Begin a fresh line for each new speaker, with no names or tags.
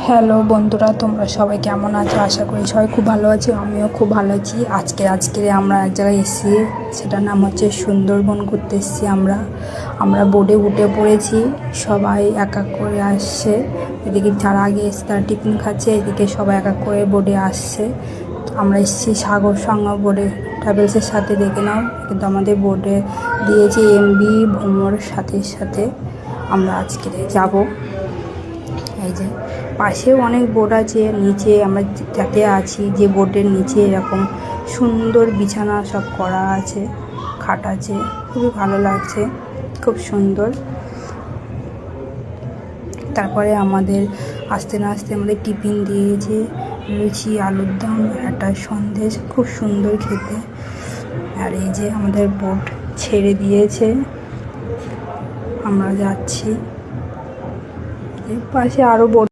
Hello বন্ধুরা, তোমরা সবাই কেমন আছো? আশা করি সবাই খুব ভালো আছো। আমিও খুব ভালো আছি। আজকে আমরা এক জায়গায় এসেছি, সেটার নাম হচ্ছে সুন্দরবন। ঘুরতে এসেছি আমরা বোটে উঠে পড়েছি। সবাই এক এক করে আসছে। এদিকে যারা আগে এসছে তারা টিফিন খাচ্ছে, এদিকে সবাই এক এক করে বোটে আসছে। আমরা এসেছি সাগর সঙ্গম বোটে ট্রাভেলসের সাথে, দেখে নাও। কিন্তু আমাদের বোটে দিয়েছে এমবি ভ্রমণের সাথে আমরা আজকে যাব। এই যে পাশেও অনেক বোট আছে, নিচে আমরা যাতে আছি যে বোটের নিচে এরকম সুন্দর বিছানা সব করা আছে, খাট আছে, খুবই ভালো লাগছে, খুব সুন্দর। তারপরে আমাদের আস্তে না আস্তে আমাদের টিফিন দিয়েছে, লুচি, আলুর দম, একটা সন্দেশ, খুব সুন্দর খেতে। আর এই যে আমাদের বোট ছেড়ে দিয়েছে, আমরা যাচ্ছি। পাশে আরও বোট